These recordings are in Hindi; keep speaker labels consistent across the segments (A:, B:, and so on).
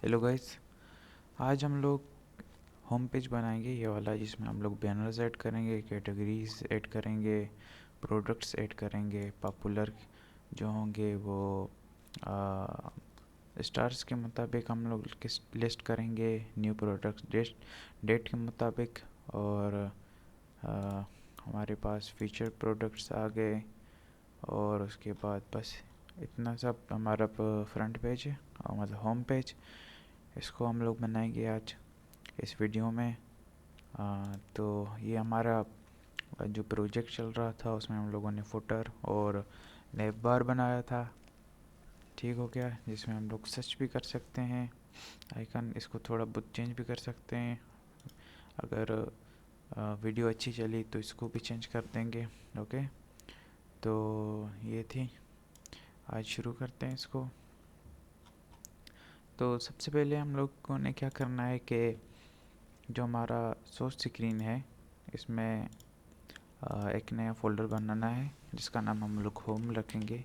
A: हेलो गाइस, आज हम लोग होम पेज बनाएंगे ये वाला, जिसमें हम लोग बैनर्स ऐड करेंगे, कैटेगरीज ऐड करेंगे, प्रोडक्ट्स ऐड करेंगे, पॉपुलर जो होंगे वो स्टार्स के मुताबिक हम लोग किस लिस्ट करेंगे, न्यू प्रोडक्ट्स डेट के मुताबिक। और आ, हमारे पास फीचर प्रोडक्ट्स आ गए। और उसके बाद बस इतना सब हमारा फ्रंट पेज है, मतलब होम पेज। इसको हम लोग बनाएंगे आज इस वीडियो में। तो ये हमारा जो प्रोजेक्ट चल रहा था उसमें हम लोगों ने फुटर और नेव बार बनाया था। ठीक हो गया, जिसमें हम लोग सर्च भी कर सकते हैं आइकन, इसको थोड़ा बहुत चेंज भी कर सकते हैं। अगर वीडियो अच्छी चली तो इसको भी चेंज कर देंगे। ओके, तो ये थी, आज शुरू करते हैं इसको। तो सबसे पहले हम लोगों ने क्या करना है कि जो हमारा सोर्स स्क्रीन है इसमें एक नया फ़ोल्डर बनाना है जिसका नाम हम लोग होम रखेंगे।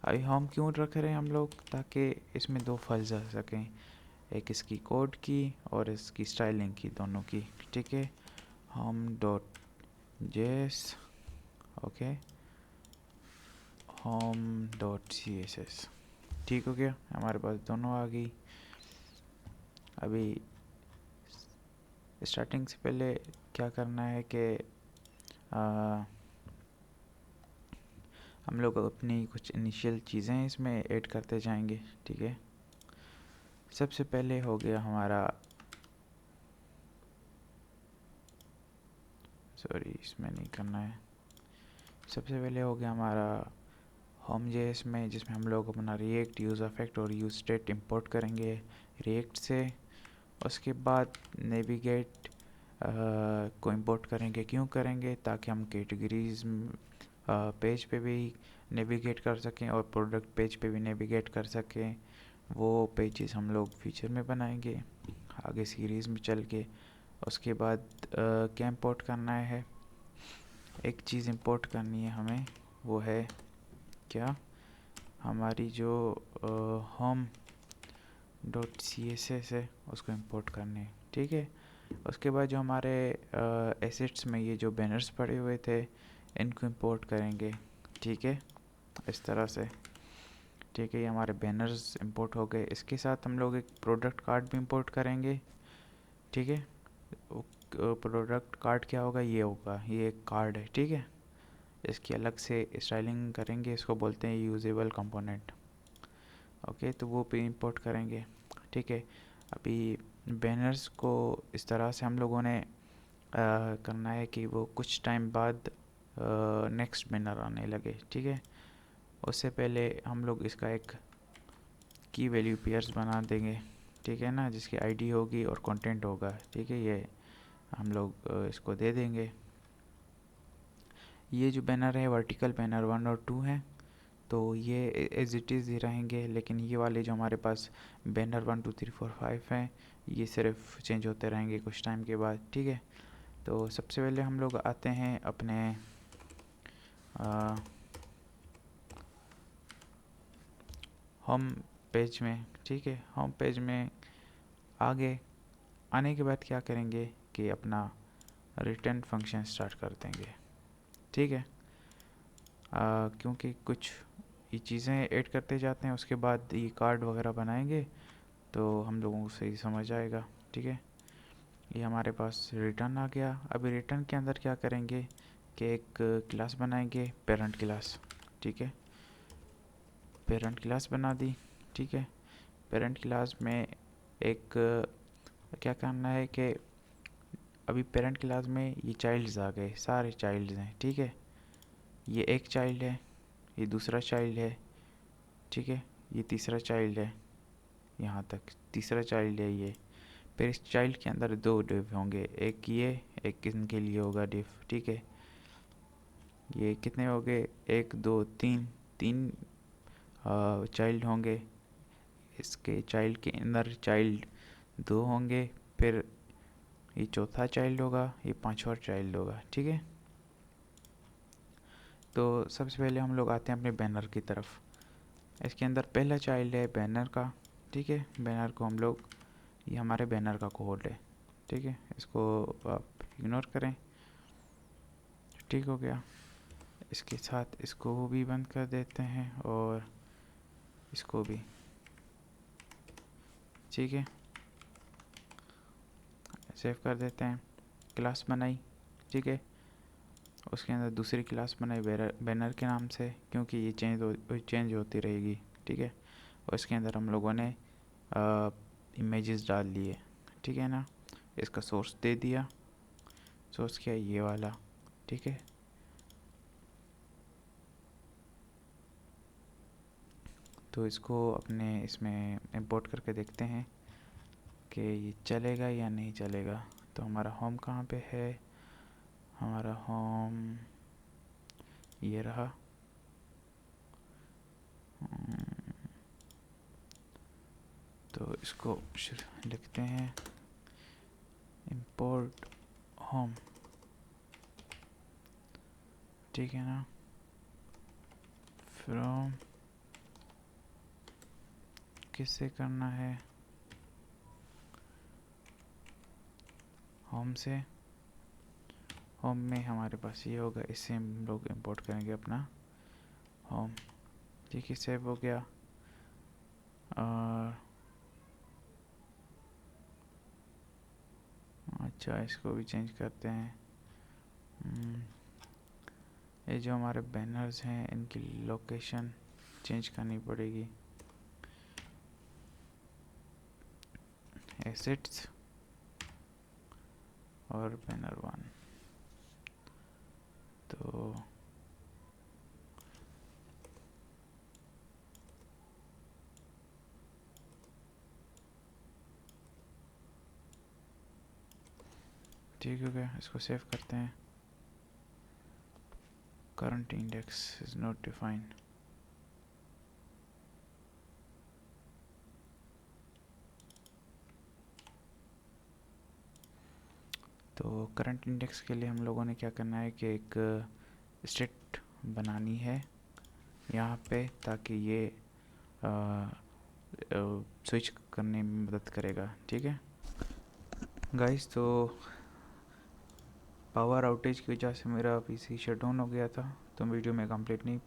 A: अभी होम क्यों रख रहे हैं हम लोग, ताकि इसमें दो फाइल्स आ सकें, एक इसकी कोड की और इसकी स्टाइलिंग की, दोनों की। ठीक है, home dot JS, okay, home dot C S S. ठीक हो गया, हमारे पास दोनों आ गई। अभी स्टार्टिंग से पहले क्या करना है कि हम लोग अपनी कुछ इनिशियल चीज़ें इसमें ऐड करते जाएंगे। ठीक है, सबसे पहले हो गया हमारा, सॉरी इसमें नहीं करना है, सबसे पहले हो गया हमारा होम जेएस में, जिसमें हम लोग अपना रिएक्ट, यूज़ अफेक्ट और यूज स्टेट इंपोर्ट करेंगे रिएक्ट से। उसके बाद नेविगेट को इंपोर्ट करेंगे। क्यों करेंगे? ताकि हम कैटेगरीज पेज पे भी नेविगेट कर सकें और प्रोडक्ट पेज पे भी नेविगेट कर सकें। वो पेजेस हम लोग फीचर में बनाएंगे आगे सीरीज़ में चल के। उसके बाद क्या इंपोर्ट करना है, एक चीज़ इंपोर्ट करनी है हमें, वो है क्या, हमारी जो home dot C S S है उसको इंपोर्ट करने। ठीक है, उसके बाद जो हमारे एसेट्स में ये जो बैनर्स पड़े हुए थे इनको इंपोर्ट करेंगे। ठीक है, इस तरह से। ठीक है, ये हमारे बैनर्स इंपोर्ट हो गए। इसके साथ हम लोग एक प्रोडक्ट कार्ड भी इंपोर्ट करेंगे। ठीक है, प्रोडक्ट कार्ड क्या होगा, ये होगा, ये एक कार्ड है। ठीक है, इसकी अलग से स्टाइलिंग करेंगे, इसको बोलते हैं यूजेबल कंपोनेंट। ओके, तो वो भी इंपोर्ट करेंगे। ठीक है, अभी बैनर्स को इस तरह से हम लोगों ने करना है कि वो कुछ टाइम बाद नेक्स्ट बैनर आने लगे। ठीक है, उससे पहले हम लोग इसका एक की वैल्यू पेयर्स बना देंगे। ठीक है ना, जिसकी आईडी होगी और कंटेंट होगा। ठीक है, ये हम लोग इसको दे देंगे। ये जो बैनर है वर्टिकल बैनर 1 और 2 हैं, तो ये एज इट इज़ ही रहेंगे। लेकिन ये वाले जो हमारे पास बैनर 1 2 3 4 5 हैं, ये सिर्फ चेंज होते रहेंगे कुछ टाइम के बाद। ठीक है, तो सबसे पहले हम लोग आते हैं अपने होम पेज में। ठीक है, होम पेज में आगे आने के बाद क्या करेंगे कि अपना रिटर्न फंक्शन स्टार्ट कर देंगे। ठीक है, क्योंकि कुछ ये चीज़ें ऐड करते जाते हैं, उसके बाद ये कार्ड वगैरह बनाएंगे तो हम लोगों को सही समझ आएगा। ठीक है, ये हमारे पास रिटर्न आ गया। अभी रिटर्न के अंदर क्या करेंगे कि एक क्लास बनाएंगे, पेरेंट क्लास। ठीक है, पेरेंट क्लास बना दी। ठीक है, पेरेंट क्लास में एक क्या करना है कि अभी पेरेंट क्लास में ये चाइल्ड्स आ गए, सारे चाइल्ड्स हैं। ठीक है, ये एक चाइल्ड है, ये दूसरा चाइल्ड है। ठीक है, ये तीसरा चाइल्ड है, यहाँ तक तीसरा चाइल्ड है ये। फिर इस चाइल्ड के अंदर दो डिव होंगे, एक ये, एक इनके लिए होगा डिव। ठीक है, ये कितने हो गए, एक दो तीन, तीन चाइल्ड होंगे। इसके चाइल्ड के अंदर चाइल्ड दो होंगे, फिर ये चौथा चाइल्ड होगा, ये पांचवा चाइल्ड होगा। ठीक है, तो सबसे पहले हम लोग आते हैं अपने बैनर की तरफ। इसके अंदर पहला चाइल्ड है बैनर का। ठीक है, बैनर को हम लोग ये हमारे बैनर का कोड है, ठीक है। इसको आप इग्नोर करें, ठीक हो गया। इसके साथ इसको भी बंद कर देते हैं और इसको भी, ठीक है। सेव कर देते हैं। क्लास बनाई, ठीक है। उसके अंदर दूसरी क्लास बनाई बैनर के नाम से, क्योंकि ये चेंज होती रहेगी, ठीक है। और इसके अंदर हम लोगों ने इमेजेस डाल लिए, ठीक है ना। इसका सोर्स दे दिया, सोर्स क्या है, ये वाला, ठीक है। तो इसको अपने इसमें इंपोर्ट करके देखते हैं कि ये चलेगा या नहीं चलेगा। तो हमारा होम कहाँ पे है, हमारा होम ये रहा। तो इसको लिखते हैं इंपोर्ट होम, ठीक है ना। फ्रॉम किससे करना है, होम से। होम में हमारे पास ये होगा, इससे हम लोग इंपोर्ट करेंगे अपना होम, ठीक है। सेव हो गया। और अच्छा, इसको भी चेंज करते हैं। ये जो हमारे बैनर्स हैं इनकी लोकेशन चेंज करनी पड़ेगी। एसेट्स और बैनर 1, तो ठीक हो गया। इसको सेव करते हैं। Current index is not defined. तो करंट इंडेक्स के लिए हम लोगों ने क्या करना है कि एक स्टेट बनानी है यहाँ पे, ताकि ये स्विच करने में मदद करेगा, ठीक है गाइस। तो पावर आउटेज की वजह से मेरा पीसी शट डाउन हो गया था, तो वीडियो में कंप्लीट नहीं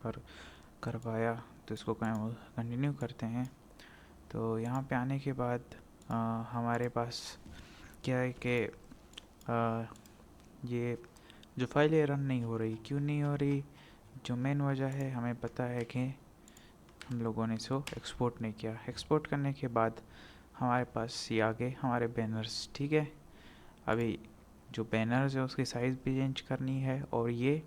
A: कर पाया, तो इसको कंटिन्यू करते हैं। तो यहाँ पे आने के बाद हमारे पास क्या है कि ये जो फाइल ये रन नहीं हो रही, क्यों नहीं हो रही, जो मेन वजह है हमें पता है कि हम लोगों ने इसको एक्सपोर्ट नहीं किया। एक्सपोर्ट करने के बाद हमारे पास ये आ गए हमारे बैनर्स, ठीक है। अभी जो बैनर्स है उसकी साइज़ भी चेंज करनी है, और ये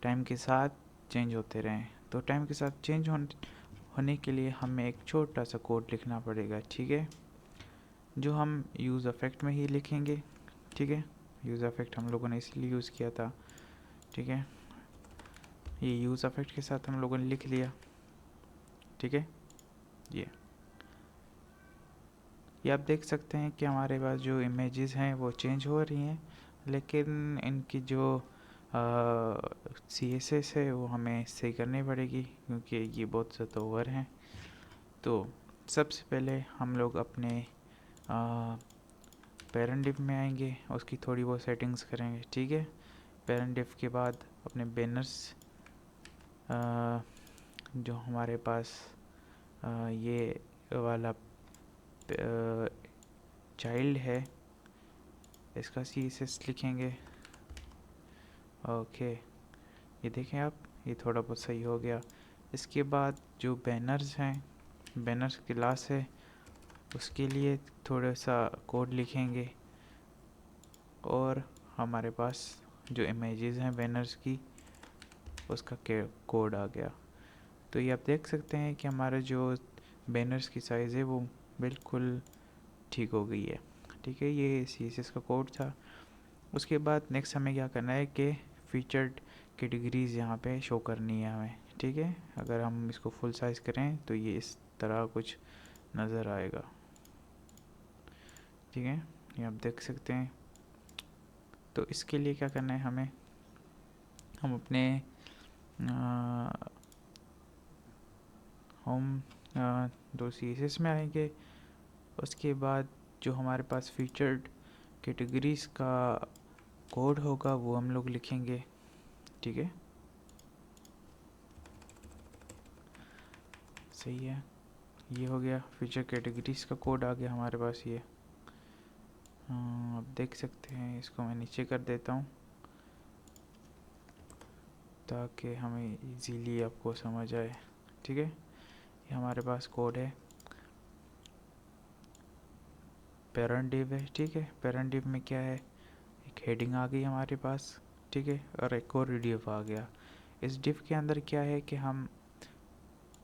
A: टाइम के साथ चेंज होते रहें। तो टाइम के साथ चेंज होने के लिए हमें एक छोटा सा कोड लिखना पड़ेगा, ठीक है, जो हम यूज़ इफेक्ट में ही लिखेंगे, ठीक है। यूज़ इफेक्ट हम लोगों ने इसलिए यूज़ किया था, ठीक है। ये यूज़ इफेक्ट के साथ हम लोगों ने लिख लिया, ठीक है। ये आप देख सकते हैं कि हमारे पास जो इमेजेस हैं वो चेंज हो रही हैं, लेकिन इनकी जो CSS है वो हमें सही करनी पड़ेगी, क्योंकि ये बहुत ज़्यादा ओवर हैं। तो सबसे पहले हम लोग अपने पेरेंट डिव में आएंगे, उसकी थोड़ी बहुत सेटिंग्स करेंगे, ठीक है। पेरेंट डिव के बाद अपने बैनर्स जो हमारे पास ये वाला चाइल्ड है, इसका CSS लिखेंगे। ओके, ये देखें आप, ये थोड़ा बहुत सही हो गया। इसके बाद जो बैनर्स हैं, बैनर्स क्लास है, उसके लिए थोड़ा सा कोड लिखेंगे। और हमारे पास जो इमेजेस हैं बैनर्स की, उसका कोड आ गया। तो ये आप देख सकते हैं कि हमारा जो बैनर्स की साइज़ है वो बिल्कुल ठीक हो गई है, ठीक है। ये CSS का कोड था। उसके बाद नेक्स्ट हमें क्या करना है कि फीचर्ड कैटेगरीज़ यहाँ पे शो करनी है हमें, ठीक है। अगर हम इसको फुल साइज़ करें तो ये इस तरह कुछ नज़र आएगा, ठीक है। ये आप देख सकते हैं। तो इसके लिए क्या करना है हमें, हम अपने होम 2 CSS में आएंगे। उसके बाद जो हमारे पास फीचर्ड कैटेगरीज का कोड होगा वो हम लोग लिखेंगे, ठीक है। सही है, ये हो गया फीचर कैटेगरीज का कोड आ गया हमारे पास ये। अब देख सकते हैं, इसको मैं नीचे कर देता हूँ ताकि हमें इजीली आपको समझ आए, ठीक है। ये हमारे पास कोड है, पेरेंट डिव है, ठीक है। पेरेंट डिव में क्या है, एक हेडिंग आ गई हमारे पास, ठीक है, और एक और डिव आ गया। इस डिव के अंदर क्या है कि हम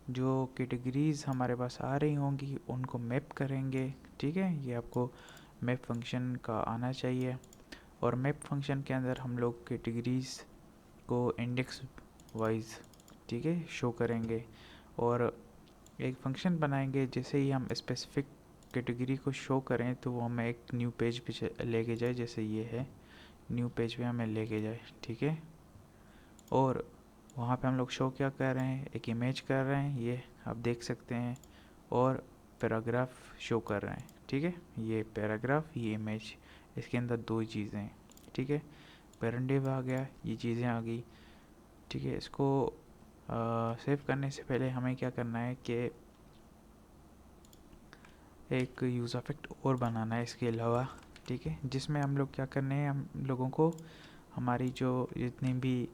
A: जो कैटेगरीज हमारे पास आ रही होंगी उनको मैप करेंगे, ठीक है। ये आपको मैप फंक्शन का आना चाहिए, और मैप फंक्शन के अंदर हम लोग कैटेगरीज को इंडेक्स वाइज, ठीक है, शो करेंगे। और एक फंक्शन बनाएंगे, जैसे ही हम स्पेसिफिक कैटेगरी को शो करें तो वो हमें एक न्यू पेज पे लेके जाए, जैसे ये है, न्यू पेज पे हमें लेके जाए, ठीक है। और वहाँ पे हम लोग शो क्या कर रहे हैं, एक इमेज कर रहे हैं, ये आप देख सकते हैं, और पैराग्राफ शो कर रहे हैं, ठीक है। ये पैराग्राफ, ये इमेज, इसके अंदर दो चीज़ें हैं, ठीक है। पेरेंट डिव आ गया, ये चीज़ें आ गई, ठीक है। इसको सेव करने से पहले हमें क्या करना है कि एक यूज़ इफेक्ट और बनाना है इसके अलावा, ठीक है, जिसमें हम लोग क्या करने हैं, हम लोगों को हमारी जो जितनी भी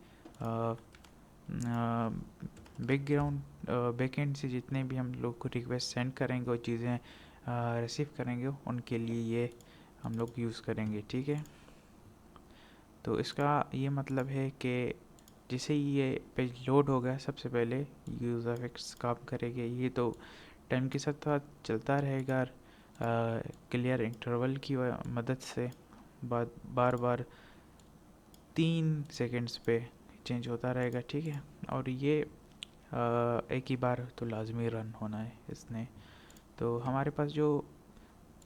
A: बैकग्राउंड बैकएंड से जितने भी हम लोग को रिक्वेस्ट सेंड करेंगे और चीज़ें रिसीव करेंगे, उनके लिए ये हम लोग यूज़ करेंगे, ठीक है। तो इसका ये मतलब है कि जैसे ही ये पेज लोड होगा, सबसे पहले यूज़ इफेक्ट्स काम करेंगे। ये तो टाइम के साथ साथ चलता रहेगा, क्लियर इंटरवल की मदद से बार बार 3 सेकंड्स पे चेंज होता रहेगा, ठीक है। और ये एक ही बार तो लाजमी रन होना है इसने। तो हमारे पास जो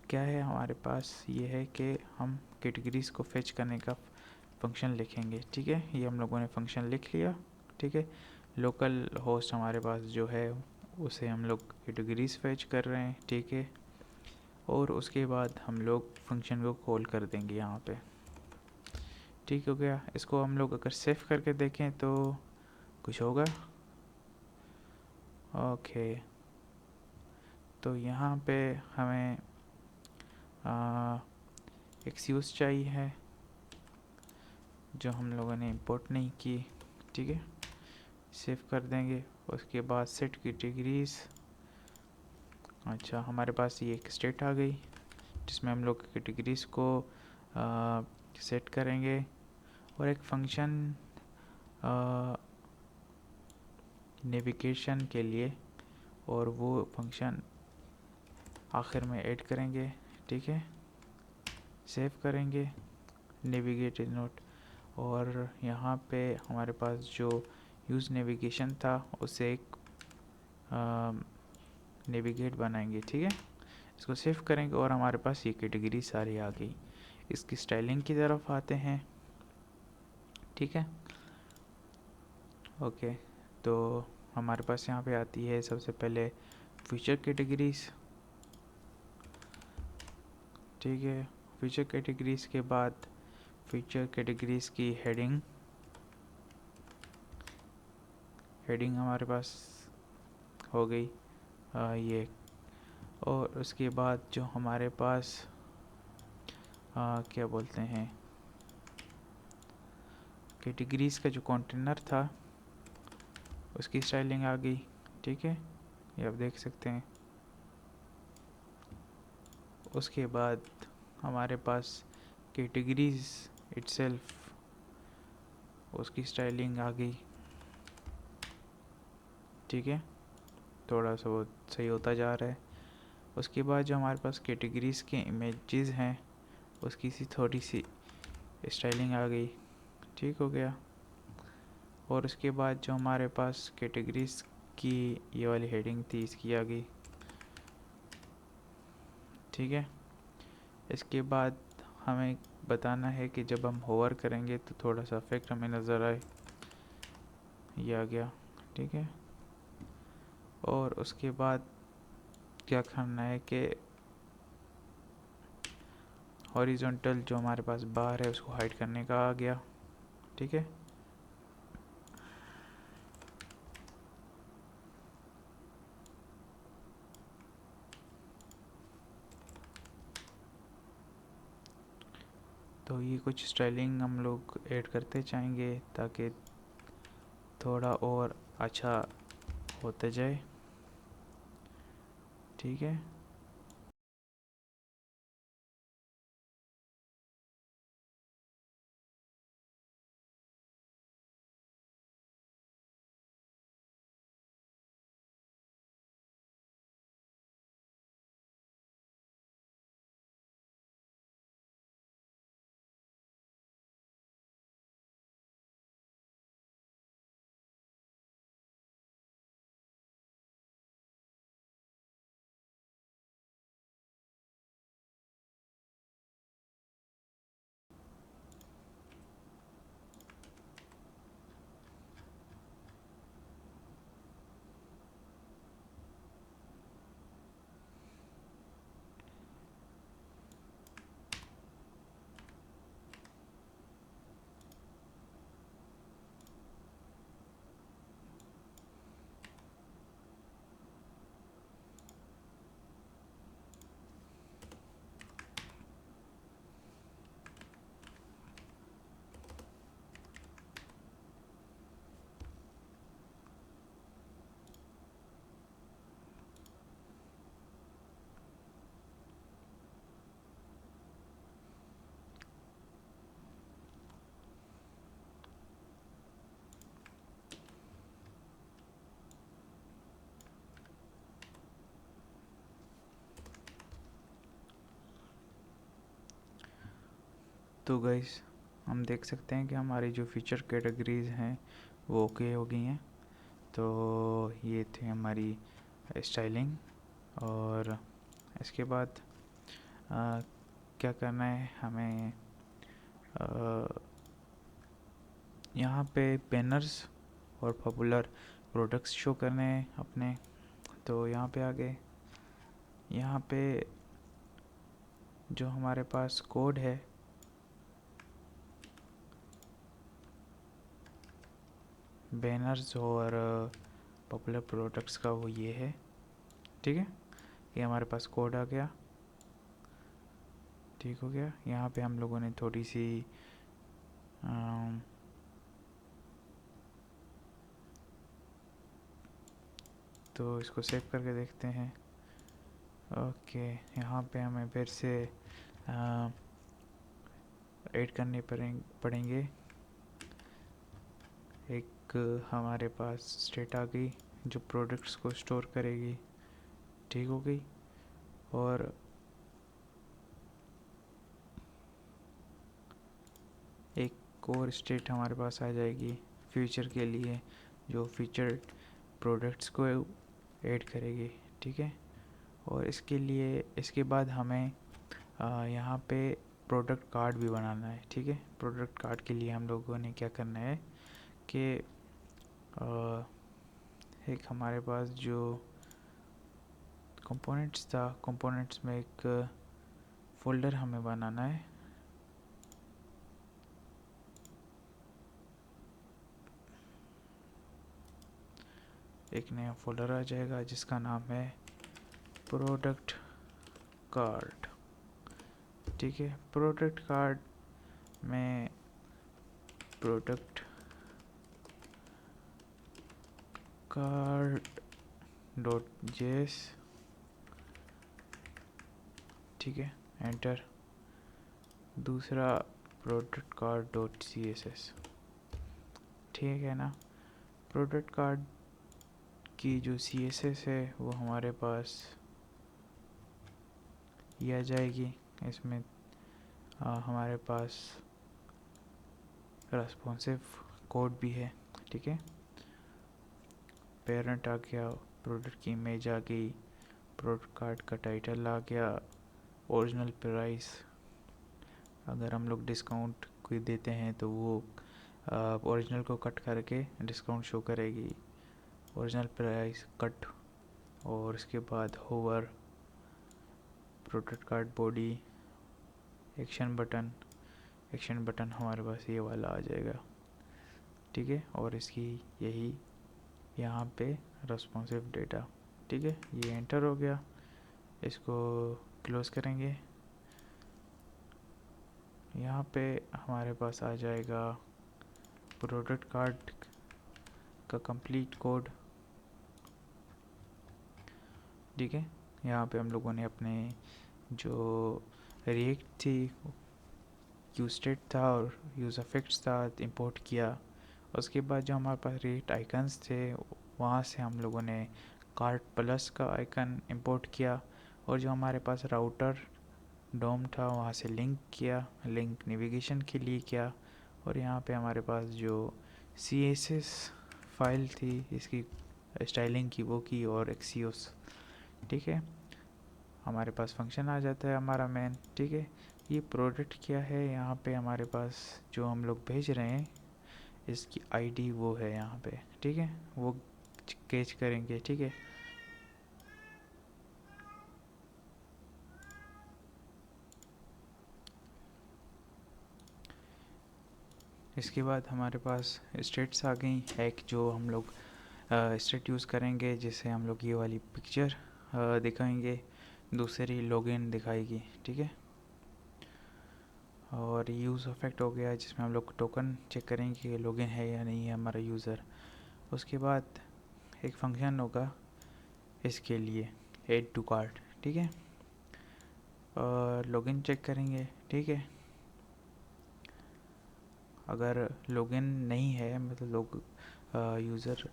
A: क्या है, हमारे पास ये है कि हम कैटेगरीज को फेच करने का फंक्शन लिखेंगे, ठीक है। ये हम लोगों ने फंक्शन लिख लिया, ठीक है। लोकल होस्ट हमारे पास जो है उसे हम लोग कैटेगरीज फेच कर रहे हैं, ठीक है। और उसके बाद हम लोग फंक्शन को कॉल कर देंगे यहाँ पे, ठीक हो गया। इसको हम लोग अगर सेव करके देखें तो कुछ होगा, ओके। तो यहाँ पे हमें एक्सक्यूज चाहिए है जो हम लोगों ने इंपोर्ट नहीं की, ठीक है। सेव कर देंगे, उसके बाद सेट कैटेगरीज। अच्छा, हमारे पास ये एक स्टेट आ गई जिसमें हम लोग कैटेगरीज को सेट करेंगे, और एक फंक्शन नेविगेशन के लिए, और वो फंक्शन आखिर में ऐड करेंगे, ठीक है। सेव करेंगे नेविगेट नोट, और यहाँ पे हमारे पास जो यूज़ नेविगेशन था उसे एक नेविगेट बनाएंगे, ठीक है। इसको सेव करेंगे और हमारे पास ये कैटेगरी सारी आ गई। इसकी स्टाइलिंग की तरफ आते हैं, ठीक है, ओके। तो हमारे पास यहाँ पे आती है सबसे पहले फीचर कैटेगरीज, ठीक है। फीचर कैटेगरीज के बाद फीचर कैटेगरीज की हेडिंग हमारे पास हो गई ये। और उसके बाद जो हमारे पास क्या बोलते हैं, कैटेगरीज का जो कंटेनर था उसकी स्टाइलिंग आ गई, ठीक है, ये आप देख सकते हैं। उसके बाद हमारे पास कैटेगरीज इटसेल्फ, उसकी स्टाइलिंग आ गई, ठीक है। थोड़ा सा वो सही होता जा रहा है। उसके बाद जो हमारे पास कैटेगरीज के इमेजेस हैं उसकी थोड़ी सी स्टाइलिंग आ गई, ठीक हो गया। और उसके बाद जो हमारे पास कैटेगरीज की ये वाली हेडिंग थी इसकी आ गई, ठीक है। इसके बाद हमें बताना है कि जब हम होवर करेंगे तो थोड़ा सा इफेक्ट हमें नज़र आए, ये आ गया, ठीक है। और उसके बाद क्या करना है कि हॉरिजॉन्टल जो हमारे पास बार है उसको हाइड करने का आ गया, ठीक है। तो ये कुछ स्टाइलिंग हम लोग ऐड करते जाएंगे ताकि थोड़ा और अच्छा होते जाए, ठीक है। तो गाइस हम देख सकते हैं कि हमारी जो फीचर कैटेगरीज हैं वो ओके हो गई हैं। तो ये थी हमारी स्टाइलिंग, और इसके बाद क्या करना है हमें, यहाँ पे बैनर्स और पॉपुलर प्रोडक्ट्स शो करने हैं अपने। तो यहाँ पे आगे, यहाँ पे जो हमारे पास कोड है बैनर्स और पॉपुलर प्रोडक्ट्स का, वो ये है, ठीक है। ये हमारे पास कोड आ गया, ठीक हो गया। यहाँ पे हम लोगों ने थोड़ी सी तो इसको सेव करके देखते हैं। ओके, यहाँ पे हमें फिर से ऐड करने पड़ेंगे। एक हमारे पास स्टेट आ गई जो प्रोडक्ट्स को स्टोर करेगी, ठीक हो गई। और एक और स्टेट हमारे पास आ जाएगी फ्यूचर के लिए, जो फीचर प्रोडक्ट्स को ऐड करेगी, ठीक है। और इसके लिए, इसके बाद हमें यहाँ पे प्रोडक्ट कार्ड भी बनाना है, ठीक है। प्रोडक्ट कार्ड के लिए हम लोगों ने क्या करना है कि एक हमारे पास जो कंपोनेंट्स था, कंपोनेंट्स में एक फोल्डर हमें बनाना है। एक नया फोल्डर आ जाएगा जिसका नाम है प्रोडक्ट कार्ड, ठीक है। प्रोडक्ट कार्ड में प्रोडक्ट कार्ड डॉट जेएस, ठीक है, एंटर। दूसरा product card dot C S S, ठीक है ना। प्रोडक्ट कार्ड की जो सी एस एस है वो हमारे पास ये आ जाएगी। इसमें हमारे पास रेस्पॉन्सिव कोड भी है, ठीक है। पेरेंट आ गया, प्रोडक्ट की इमेज आ गई, प्रोडक्ट कार्ड का टाइटल आ गया, ओरिजिनल प्राइस, अगर हम लोग डिस्काउंट कोई देते हैं तो वो ओरिजिनल को कट करके डिस्काउंट शो करेगी, ओरिजिनल प्राइस कट। और उसके बाद hover, product card body, action button हमारे पास ये वाला आ जाएगा, ठीक है। और इसकी यही यहाँ पे रेस्पॉन्सिव डेटा, ठीक है। ये एंटर हो गया, इसको क्लोज करेंगे। यहाँ पे हमारे पास आ जाएगा प्रोडक्ट कार्ड का कंप्लीट कोड, ठीक है। यहाँ पे हम लोगों ने अपने जो रिएक्ट थी, यूस्टेट था और यूज इफेक्ट्स था, इंपोर्ट किया। उसके बाद जो हमारे पास रिएक्ट आइकन्स थे, वहाँ से हम लोगों ने कार्ट प्लस का आइकन इंपोर्ट किया। और जो हमारे पास राउटर डोम था, वहाँ से लिंक किया, लिंक नेविगेशन के लिए किया। और यहाँ पे हमारे पास जो CSS फाइल थी इसकी स्टाइलिंग की, वो की, और एक्सियोस, ठीक है। हमारे पास फंक्शन आ जाता है हमारा मेन, ठीक है। ये प्रोडक्ट क्या है, यहाँ पे हमारे पास जो हम लोग भेज रहे हैं इसकी आईडी वो है यहाँ पे, ठीक है। वो कैच करेंगे, ठीक है। इसके बाद हमारे पास स्टेट्स आ गई, एक जो हम लोग स्टेट यूज़ करेंगे जिससे हम लोग ये वाली पिक्चर दिखाएंगे, दूसरी लॉगिन दिखाएगी, ठीक है। और यूज़ इफेक्ट हो गया जिसमें हम लोग टोकन चेक करेंगे कि लॉगिन है या नहीं है हमारा यूज़र। उसके बाद एक फंक्शन होगा इसके लिए, ऐड टू कार्ट, ठीक है। और लॉगिन चेक करेंगे, ठीक है। अगर लॉगिन नहीं है, मतलब यूज़र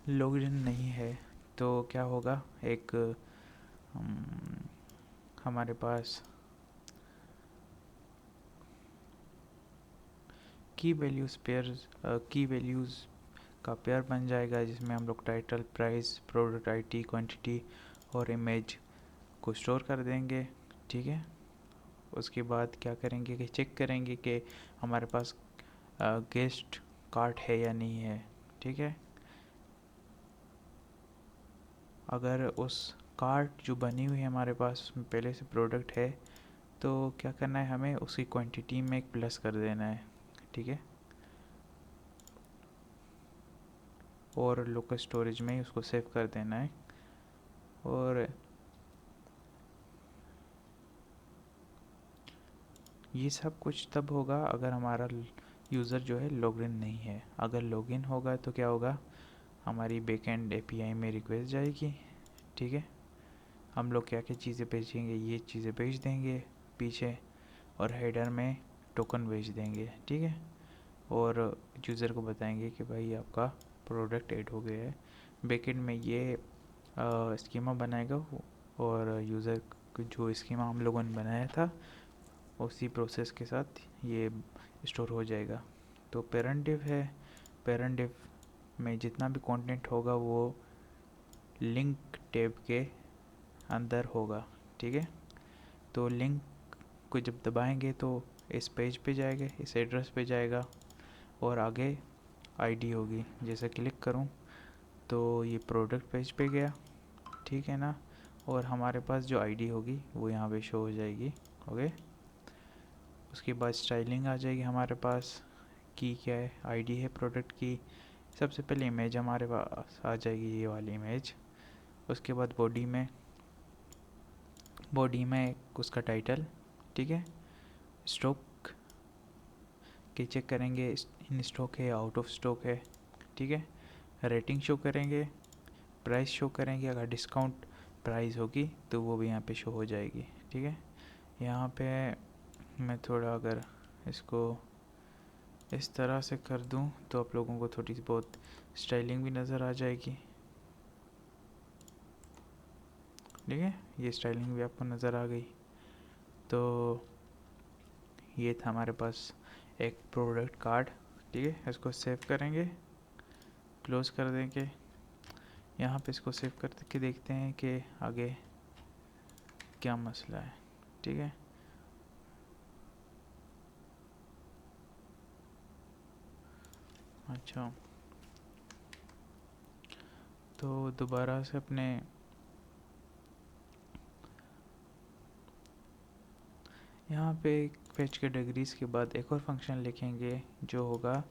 A: लॉगिन नहीं है, तो क्या होगा, एक हमारे पास की वैल्यूज़ का पेयर बन जाएगा, जिसमें हम लोग title, price, product ID, quantity और इमेज को स्टोर कर देंगे, ठीक है। उसके बाद क्या करेंगे कि चेक करेंगे कि हमारे पास गेस्ट कार्ट है या नहीं है, ठीक है। अगर उस कार्ट जो बनी हुई है हमारे पास उसमें पहले से प्रोडक्ट है, तो क्या करना है, हमें उसकी क्वांटिटी में एक प्लस कर देना है, ठीक है। और लोकल स्टोरेज में ही उसको सेव कर देना है। और ये सब कुछ तब होगा अगर हमारा यूज़र जो है लॉगिन नहीं है। अगर लॉगिन होगा तो क्या होगा, हमारी बैकएंड API में रिक्वेस्ट जाएगी, ठीक है। हम लोग क्या क्या चीज़ें भेजेंगे, ये चीज़ें भेज देंगे पीछे, और हेडर में टोकन भेज देंगे, ठीक है। और यूज़र को बताएंगे कि भाई आपका प्रोडक्ट ऐड हो गया है। बैकएंड में ये स्कीमा बनाएगा, और यूज़र जो स्कीमा हम लोगों ने बनाया था उसी प्रोसेस के साथ ये स्टोर हो जाएगा। तो पेरेंट डिव है, पेरेंट डिव में जितना भी कंटेंट होगा वो लिंक टैब के अंदर होगा, ठीक है। तो लिंक को जब दबाएंगे तो इस पेज पे जाएगा, इस एड्रेस पे जाएगा, और आगे आईडी होगी। जैसे क्लिक करूं तो ये प्रोडक्ट पेज पे गया, ठीक है ना। और हमारे पास जो आईडी होगी वो यहाँ पे शो हो जाएगी, ओके। उसके बाद स्टाइलिंग आ जाएगी हमारे पास, की क्या है, आईडी है प्रोडक्ट की। सबसे पहले इमेज हमारे पास आ जाएगी, ये वाली इमेज। उसके बाद बॉडी में उसका टाइटल, ठीक है। स्टॉक के चेक करेंगे, इन स्टॉक है, आउट ऑफ स्टॉक है, ठीक है। रेटिंग शो करेंगे, प्राइस शो करेंगे, अगर डिस्काउंट प्राइस होगी तो वो भी यहाँ पे शो हो जाएगी, ठीक है। यहाँ पे मैं थोड़ा अगर इसको इस तरह से कर दूं तो आप लोगों को थोड़ी सी बहुत स्टाइलिंग भी नज़र आ जाएगी, ठीक है। ये स्टाइलिंग भी आपको नज़र आ गई। तो ये था हमारे पास एक प्रोडक्ट कार्ड, ठीक है। इसको सेव करेंगे, क्लोज कर देंगे। यहाँ पे इसको सेव करके देखते हैं कि आगे क्या मसला है, ठीक है। अच्छा, तो दोबारा से अपने यहाँ पे फेच कैटेगरीज के बाद एक और फंक्शन लिखेंगे जो होगा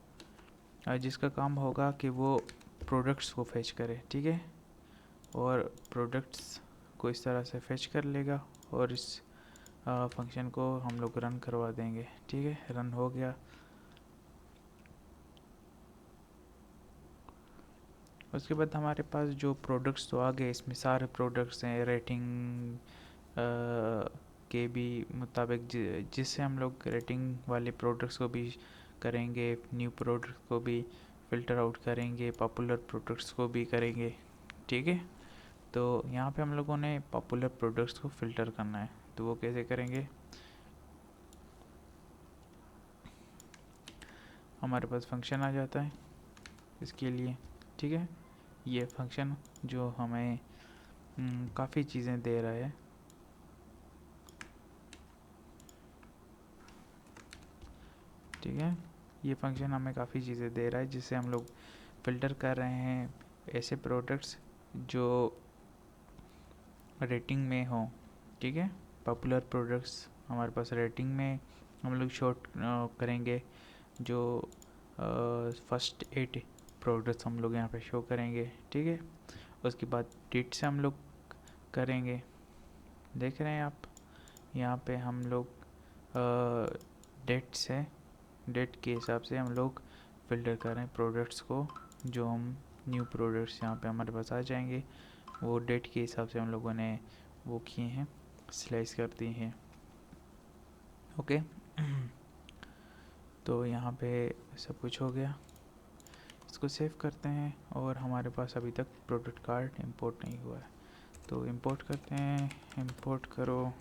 A: जिसका काम होगा कि वो प्रोडक्ट्स को फेच करे, ठीक है। और प्रोडक्ट्स को इस तरह से फेच कर लेगा और इस फंक्शन को हम लोग रन करवा देंगे, ठीक है। रन हो गया। उसके बाद हमारे पास जो प्रोडक्ट्स तो आ गए, इसमें सारे प्रोडक्ट्स हैं रेटिंग के भी मुताबिक, जिससे हम लोग रेटिंग वाले प्रोडक्ट्स को भी करेंगे, न्यू प्रोडक्ट को भी फ़िल्टर आउट करेंगे, पॉपुलर प्रोडक्ट्स को भी करेंगे, ठीक है। तो यहाँ पे हम लोगों ने पॉपुलर प्रोडक्ट्स को फ़िल्टर करना है, तो वो कैसे करेंगे। हमारे पास फंक्शन आ जाता है इसके लिए, ठीक है। ये फंक्शन जो हमें काफ़ी चीज़ें दे रहा है, ठीक है। ये फंक्शन हमें काफ़ी चीज़ें दे रहा है जिससे हम लोग फ़िल्टर कर रहे हैं ऐसे प्रोडक्ट्स जो रेटिंग में हो, ठीक है। पॉपुलर प्रोडक्ट्स हमारे पास रेटिंग में हम लोग शॉर्ट करेंगे, जो फर्स्ट 8 प्रोडक्ट्स हम लोग यहाँ पे शो करेंगे, ठीक है। उसके बाद डेट से हम लोग करेंगे, देख रहे हैं आप यहाँ पे हम लोग डेट से, डेट के हिसाब से हम लोग फ़िल्टर कर रहे हैं प्रोडक्ट्स को, जो हम न्यू प्रोडक्ट्स यहाँ पे हमारे पास आ जाएंगे वो डेट के हिसाब से हम लोगों ने वो किए हैं, स्लाइस कर दिए हैं, ओके। तो यहाँ पे सब कुछ हो गया। इसको सेव करते हैं और हमारे पास अभी तक प्रोडक्ट कार्ड इंपोर्ट नहीं हुआ है, तो इंपोर्ट करते हैं। इंपोर्ट करो,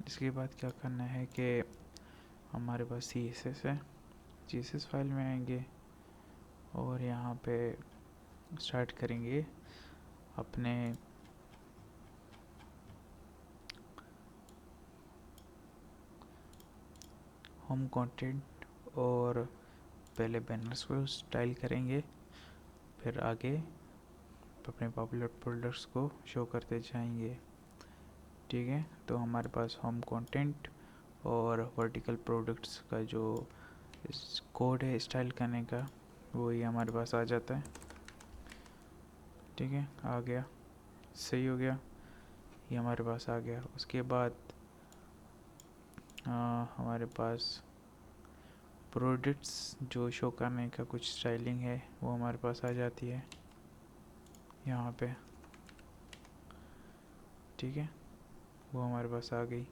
A: इसके बाद क्या करना है कि हमारे पास CSS है, CSS फाइल में आएंगे और यहाँ पे स्टार्ट करेंगे अपने होम कंटेंट, और पहले बैनर्स को स्टाइल करेंगे, फिर आगे अपने पॉपुलर प्रोडक्ट्स को शो करते जाएंगे, ठीक है। तो हमारे पास होम कंटेंट और वर्टिकल प्रोडक्ट्स का जो कोड है स्टाइल करने का, वो ये हमारे पास आ जाता है, ठीक है। आ गया, सही हो गया, ये हमारे पास आ गया। उसके बाद हमारे पास प्रोडक्ट्स जो शो करने का कुछ स्टाइलिंग है वो हमारे पास आ जाती है यहाँ पे, ठीक है। वो हमारे पास आ गई।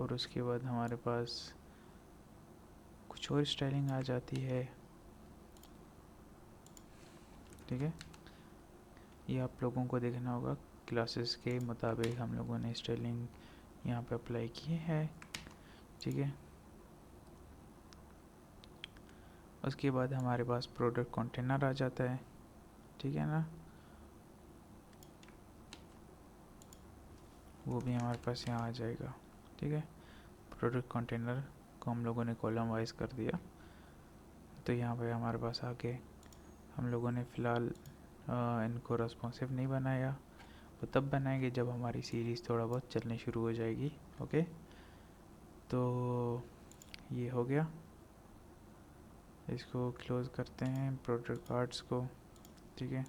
A: और उसके बाद हमारे पास कुछ और स्टाइलिंग आ जाती है। ठीक है, ये आप लोगों को देखना होगा, क्लासेस के मुताबिक हम लोगों ने स्टाइलिंग यहाँ पे अप्लाई की है। ठीक है, उसके बाद हमारे पास प्रोडक्ट कंटेनर आ जाता है। ठीक है ना, वो भी हमारे पास यहाँ आ जाएगा। ठीक है, प्रोडक्ट कंटेनर को हम लोगों ने कॉलम वाइज कर दिया, तो यहाँ पे हमारे पास आके हम लोगों ने फ़िलहाल इनको रेस्पॉन्सिव नहीं बनाया, वो तब बनाएंगे जब हमारी सीरीज़ थोड़ा बहुत चलनी शुरू हो जाएगी। ओके, तो ये हो गया, इसको क्लोज़ करते हैं प्रोडक्ट पार्ट्स को। ठीक है,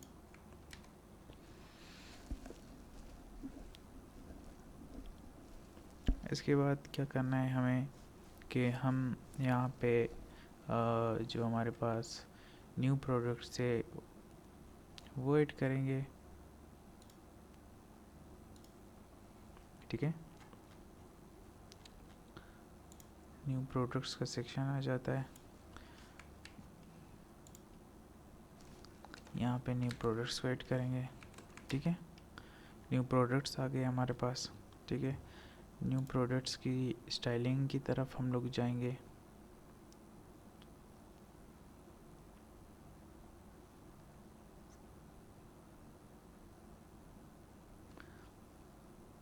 A: इसके बाद क्या करना है हमें कि हम यहाँ पे जो हमारे पास न्यू प्रोडक्ट से वो ऐड करेंगे। ठीक है, न्यू प्रोडक्ट्स का सेक्शन आ जाता है, यहाँ पे न्यू प्रोडक्ट्स को ऐड करेंगे। ठीक है, न्यू प्रोडक्ट्स आ गए हमारे पास। ठीक है, न्यू प्रोडक्ट्स की स्टाइलिंग की तरफ हम लोग जाएंगे।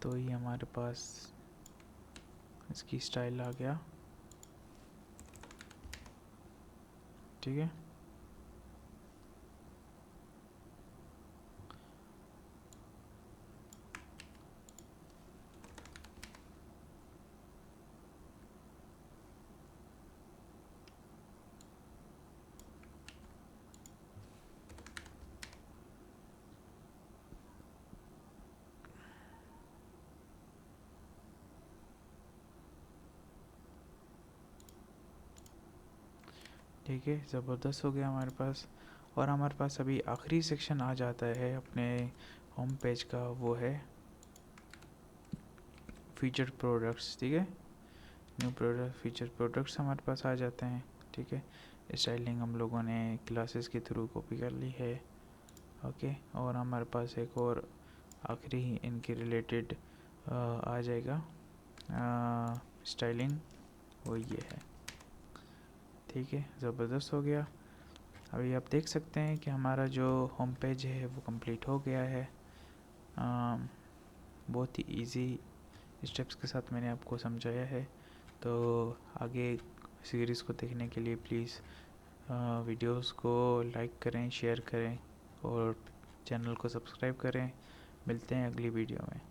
A: तो ये हमारे पास इसकी स्टाइल आ गया। ठीक है, ठीक है, ज़बरदस्त हो गया हमारे पास। और हमारे पास अभी आखिरी सेक्शन आ जाता है अपने होम पेज का, वो है फीचर प्रोडक्ट्स। ठीक है, न्यू प्रोडक्ट फीचर प्रोडक्ट्स हमारे पास आ जाते हैं। ठीक है, स्टाइलिंग हम लोगों ने क्लासेस के थ्रू कॉपी कर ली है। ओके, और हमारे पास एक और आखिरी इनके रिलेटेड आ जाएगा स्टाइलिंग, वो ये है। ठीक है, ज़बरदस्त हो गया। अभी आप देख सकते हैं कि हमारा जो होम पेज है वो कंप्लीट हो गया है। बहुत ही इजी स्टेप्स के साथ मैंने आपको समझाया है। तो आगे सीरीज़ को देखने के लिए प्लीज़ वीडियोस को लाइक करें, शेयर करें और चैनल को सब्सक्राइब करें। मिलते हैं अगली वीडियो में।